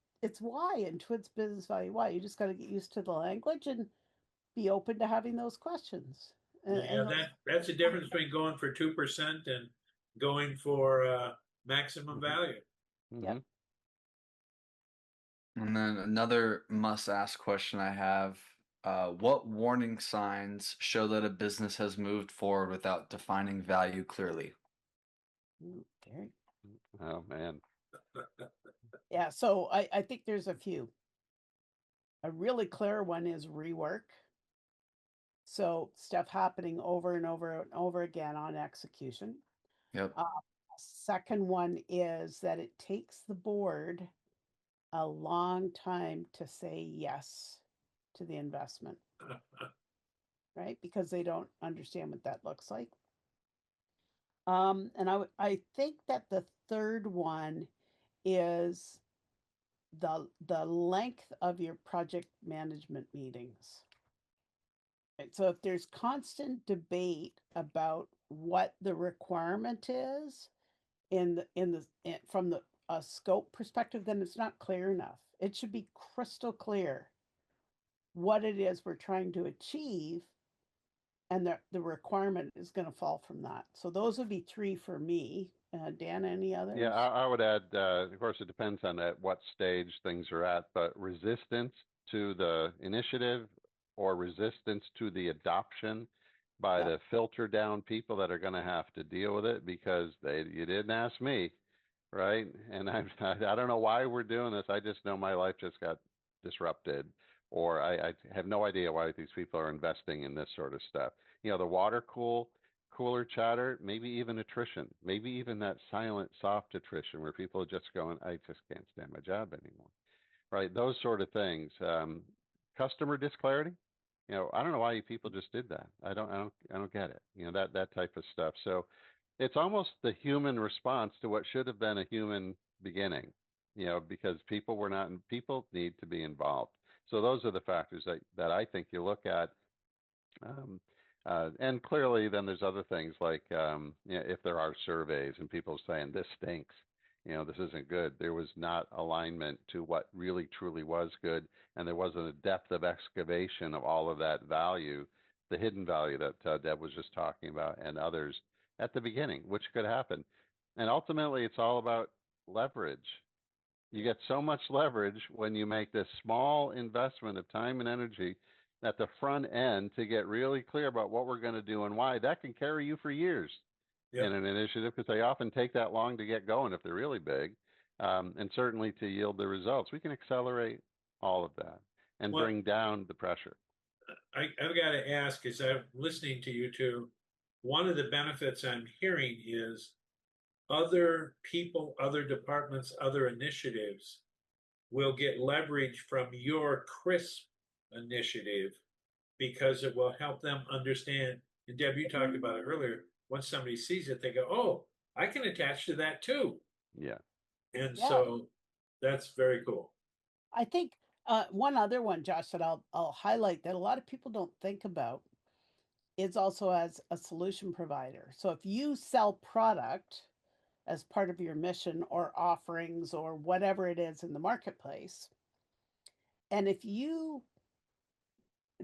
why, into its business value why. You just got to get used to the language and be open to having those questions. That's the difference between going for 2% and going for maximum value. Yep. And then another must-ask question I have, What warning signs show that a business has moved forward without defining value clearly? Ooh, Gary. Oh man. Yeah, so I think there's a few. A really clear one is rework. So stuff happening over and over and over again on execution. Yep. Second one is that it takes the board a long time to say yes to the investment, right? Because they don't understand what that looks like. And I think that the third one is the length of your project management meetings. Right? So if there's constant debate about what the requirement is from the scope perspective, then it's not clear enough. It should be crystal clear what it is we're trying to achieve, and the requirement is going to fall from that. So those would be three for me. Dan, any others? Yeah, I would add, of course, it depends on at what stage things are at, but resistance to the initiative or resistance to the adoption by Yeah. the filter down people that are going to have to deal with it because you didn't ask me, right? And I don't know why we're doing this. I just know my life just got disrupted, or I have no idea why these people are investing in this sort of stuff. You know, the cooler chatter, maybe even attrition, maybe even that silent, soft attrition where people are just going, I just can't stand my job anymore, right? Those sort of things. Customer disclarity. You know, I don't know why you people just did that. I don't get it. You know, that type of stuff. So it's almost the human response to what should have been a human beginning. You know, because people need to be involved. So those are the factors that I think you look at. Um, and clearly, then there's other things like you know, if there are surveys and people saying this stinks, you know, this isn't good. There was not alignment to what really truly was good, and there wasn't a depth of excavation of all of that value, the hidden value that Deb was just talking about, and others at the beginning, which could happen. And ultimately, it's all about leverage. You get so much leverage when you make this small investment of time and energy at the front end to get really clear about what we're going to do and why. That can carry you for years in an initiative because they often take that long to get going if they're really big, and certainly to yield the results. We can accelerate all of that and bring down the pressure. I've got to ask, as I'm listening to you two, one of the benefits I'm hearing is other people, other departments, other initiatives will get leverage from your CRISP initiative because it will help them understand. And Deb, you talked about it earlier. Once somebody sees it, they go, oh, I can attach to that too. Yeah. And Yeah. so that's very cool. I think one other one, Josh, that I'll highlight that a lot of people don't think about is also as a solution provider. So if you sell product as part of your mission or offerings or whatever it is in the marketplace, and if you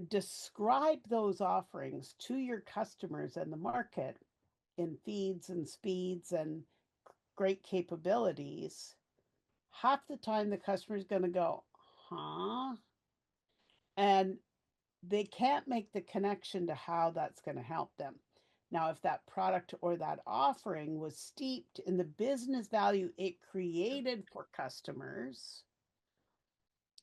describe those offerings to your customers and the market in feeds and speeds and great capabilities, half the time the customer is going to go, huh? And they can't make the connection to how that's going to help them. Now, if that product or that offering was steeped in the business value it created for customers,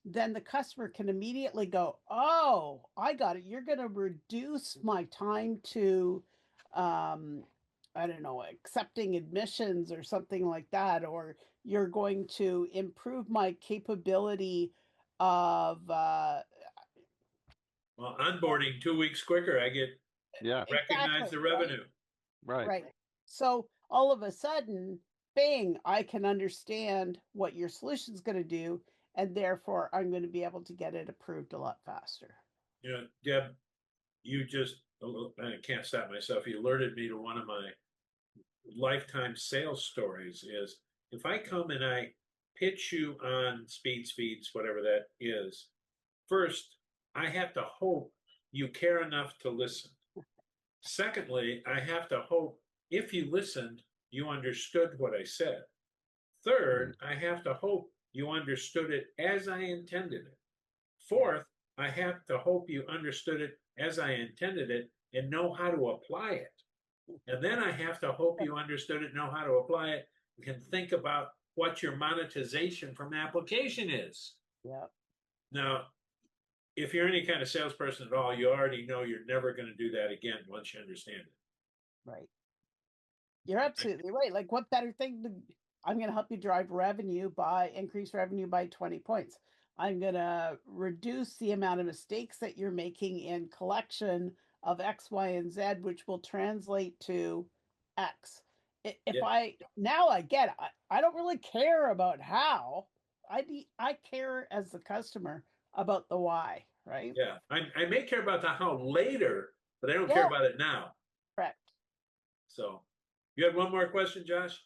then the customer can immediately go, oh, I got it. You're going to reduce my time to, I don't know, accepting admissions or something like that, or you're going to improve my capability of Well, onboarding 2 weeks quicker, I get recognize the revenue. Right. So all of a sudden, bang, I can understand what your solution is going to do, and therefore I'm going to be able to get it approved a lot faster. You know, Deb, you just, I can't stop myself. You alerted me to one of my lifetime sales stories is if I come and I pitch you on speeds, whatever that is, first, I have to hope you care enough to listen. Secondly, I have to hope if you listened, you understood what I said. Third, I have to hope you understood it as I intended it. Fourth, I have to hope you understood it as I intended it and know how to apply it. And then I have to hope you understood it, know how to apply it, and can think about what your monetization from application is. Yeah. Now, if you're any kind of salesperson at all, you already know you're never going to do that again once you understand it. Right. You're absolutely right. Like, what better thing to, I'm going to help you drive revenue by increase revenue by 20 points. I'm going to reduce the amount of mistakes that you're making in collection of X, Y, and Z, which will translate to X. If Yeah. I get it, I don't really care about how. I care as the customer about the why, right? Yeah. I may care about the how later, but I don't care Yeah, about it now. correct. So you had one more question, Josh?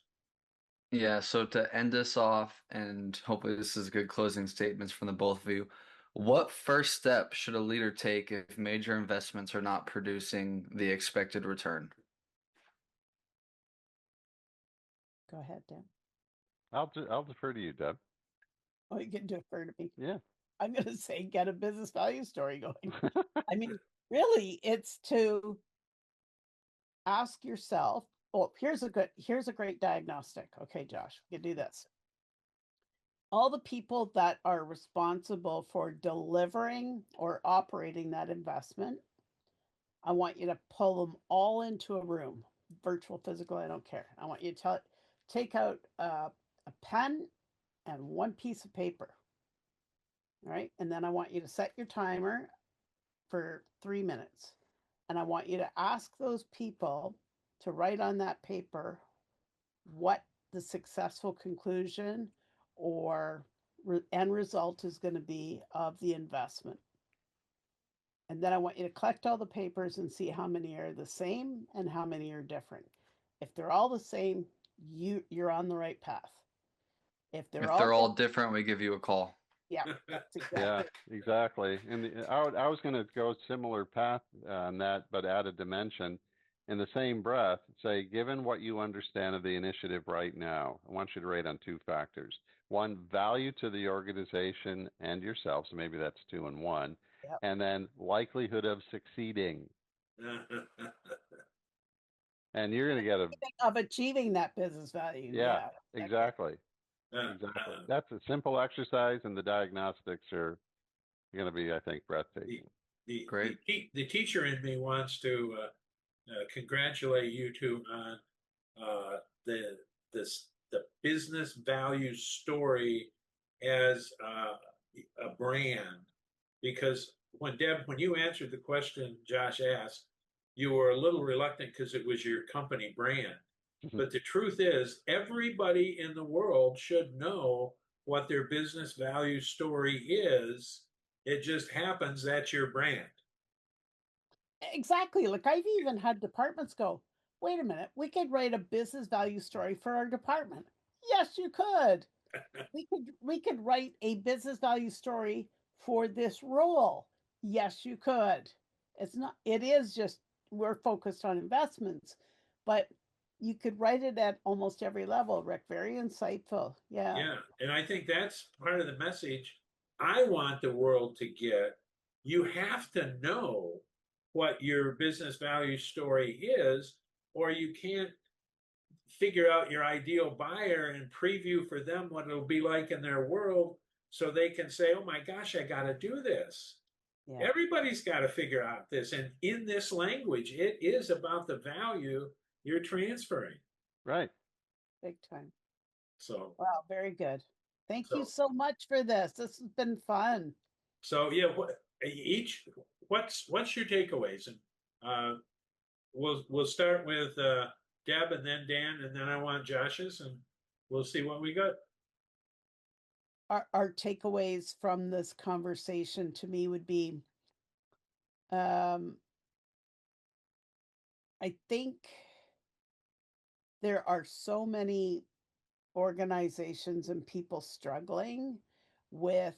Yeah, so to end this off, and hopefully this is good closing statements from the both of you, what first step should a leader take if major investments are not producing the expected return? Go ahead, Dan. I'll defer to you, Deb. Oh, you can defer to me. Yeah. I'm going to say get a business value story going. I mean, really, it's to ask yourself, oh, here's a great diagnostic. Okay, Josh, we can do this. All the people that are responsible for delivering or operating that investment, I want you to pull them all into a room, virtual, physical, I don't care. I want you to take out a pen and one piece of paper. All right. And then I want you to set your timer for 3 minutes. And I want you to ask those people to write on that paper what the successful conclusion or end result is going to be of the investment. And then I want you to collect all the papers and see how many are the same and how many are different. If they're all the same, you're on the right path. If they're If all they're all different, different, we give you a call. yeah, that's Yeah, exactly. exactly. And I was going to go similar path on that, but add a dimension. In the same breath, say, given what you understand of the initiative right now, I want you to rate on two factors. One, value to the organization and yourself, so maybe that's 2 and 1, Yep. and then likelihood of succeeding. And you're going to get Of achieving that business value. yeah, Yeah, exactly. Exactly. That's a simple exercise, and the diagnostics are going to be, I think, breathtaking. Great. The teacher in me wants to congratulate you two on the the business value story as a brand, because when you answered the question Josh asked, you were a little reluctant because it was your company brand. But the truth is, everybody in the world should know what their business value story is. It just happens that's your brand. exactly. Like, I've even had departments go, wait a minute, we could write a business value story for our department. Yes, you could. We could write a business value story for this role. Yes, you could. It is just we're focused on investments, but you could write it at almost every level, Rick. Very insightful. Yeah. Yeah, and I think that's part of the message I want the world to get. You have to know what your business value story is, or you can't figure out your ideal buyer and preview for them what it'll be like in their world so they can say, oh my gosh, I got to do this. Yeah. Everybody's got to figure out this. And in this language, it is about the value you're transferring. Right. Big time. So, Wow, very good. Thank you so, so much for this. This has been fun. so yeah, what's your takeaways? And we'll start with Deb and then Dan, and then I want Josh's, and we'll see what we got. Our takeaways from this conversation to me would be I think there are so many organizations and people struggling with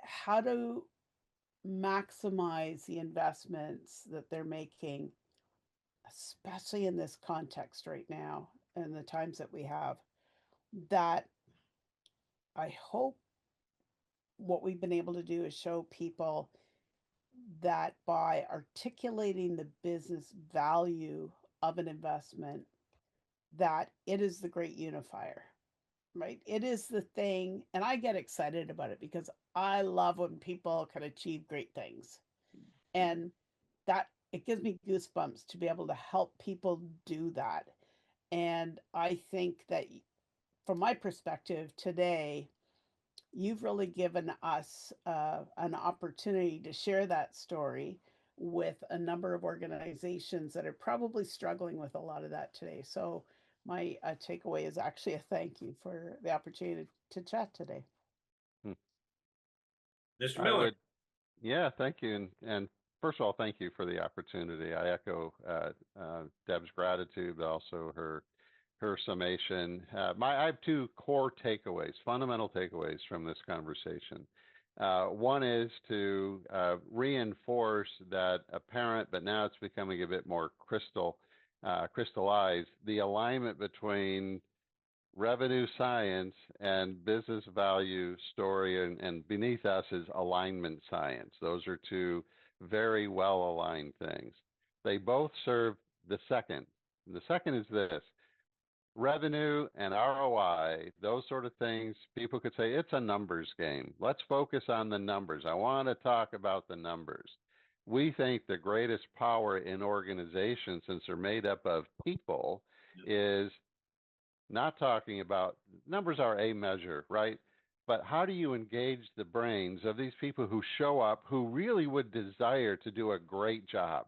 how to maximize the investments that they're making, especially in this context right now and the times that we have, that I hope what we've been able to do is show people that by articulating the business value of an investment, that it is the great unifier, right? It is the thing, and I get excited about it because I love when people can achieve great things. And that it gives me goosebumps to be able to help people do that. And I think that from my perspective today, you've really given us an opportunity to share that story with a number of organizations that are probably struggling with a lot of that today. So my takeaway is actually a thank you for the opportunity to chat today. Mr. I Miller. would, yeah, thank you. And first of all, thank you for the opportunity. I echo Deb's gratitude, but also her summation. I have two core takeaways, fundamental takeaways from this conversation. One is to reinforce that apparent, but now it's becoming a bit more crystallized, the alignment between revenue science and business value story, and beneath us is alignment science. Those are two very well aligned things. They both serve the second. And the second is this: revenue and ROI, those sort of things, people could say it's a numbers game. Let's focus on the numbers. I want to talk about the numbers. We think the greatest power in organizations, since they're made up of people, is not talking about numbers are a measure, right? But how do you engage the brains of these people who show up, who really would desire to do a great job,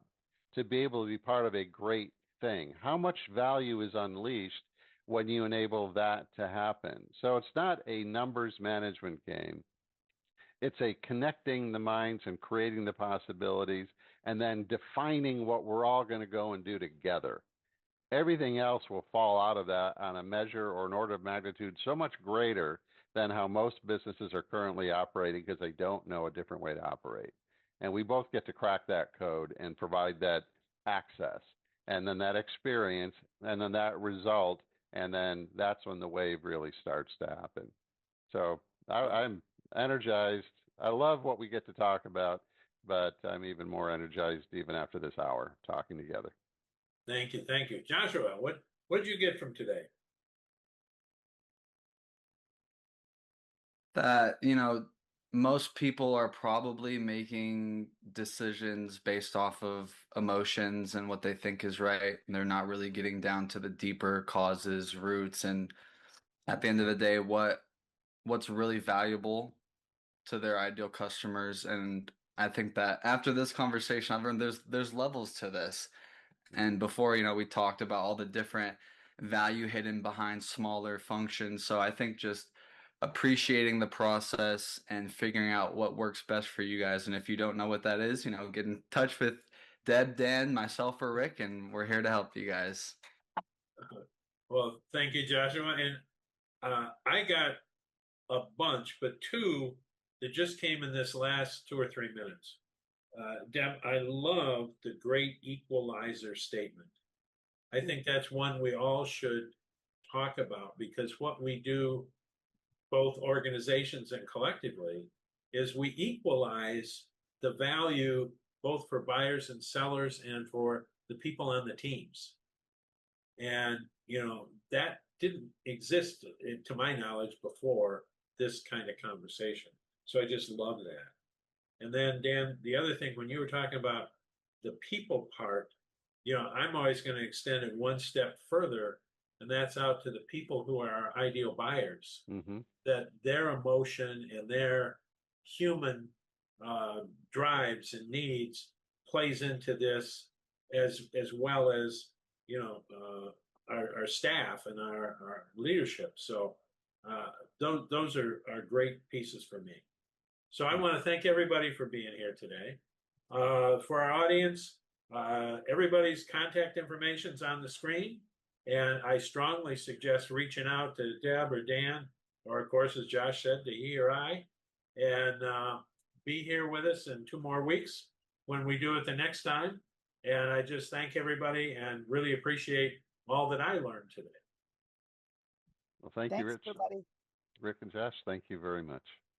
to be able to be part of a great thing? How much value is unleashed when you enable that to happen? So it's not a numbers management game. It's a connecting the minds and creating the possibilities, and then defining what we're all going to go and do together. Everything else will fall out of that on a measure or an order of magnitude so much greater than how most businesses are currently operating, because they don't know a different way to operate. And we both get to crack that code and provide that access, and then that experience, and then that result, and then that's when the wave really starts to happen. So I'm energized. I love what we get to talk about, but I'm even more energized even after this hour talking together. Thank you. Thank you. Joshua, what did you get from today? That, most people are probably making decisions based off of emotions and what they think is right. And they're not really getting down to the deeper causes, roots, and at the end of the day, what's really valuable to their ideal customers. And I think that after this conversation, I've learned there's levels to this. And before, we talked about all the different value hidden behind smaller functions. So I think just appreciating the process and figuring out what works best for you guys. And if you don't know what that is, get in touch with Deb, Dan, myself, or Rick, and we're here to help you guys. Well, thank you, Joshua. And I got a bunch, but two that just came in this last 2 or 3 minutes. Deb, I love the great equalizer statement. I think that's one we all should talk about, because what we do, both organizations and collectively, is we equalize the value both for buyers and sellers and for the people on the teams. And, that didn't exist, to my knowledge, before this kind of conversation. So I just love that. And then, Dan, the other thing, when you were talking about the people part, I'm always going to extend it one step further, and that's out to the people who are our ideal buyers. Mm-hmm. That their emotion and their human drives and needs plays into this as well as our staff and our leadership. So those are great pieces for me. So I want to thank everybody for being here today. For our audience, everybody's contact information is on the screen, and I strongly suggest reaching out to Deb or Dan, or of course, as Josh said, to he or I, and be here with us in 2 more weeks when we do it the next time. And I just thank everybody and really appreciate all that I learned today. Well, thank you, Rich. Everybody. Rick and Josh, thank you very much.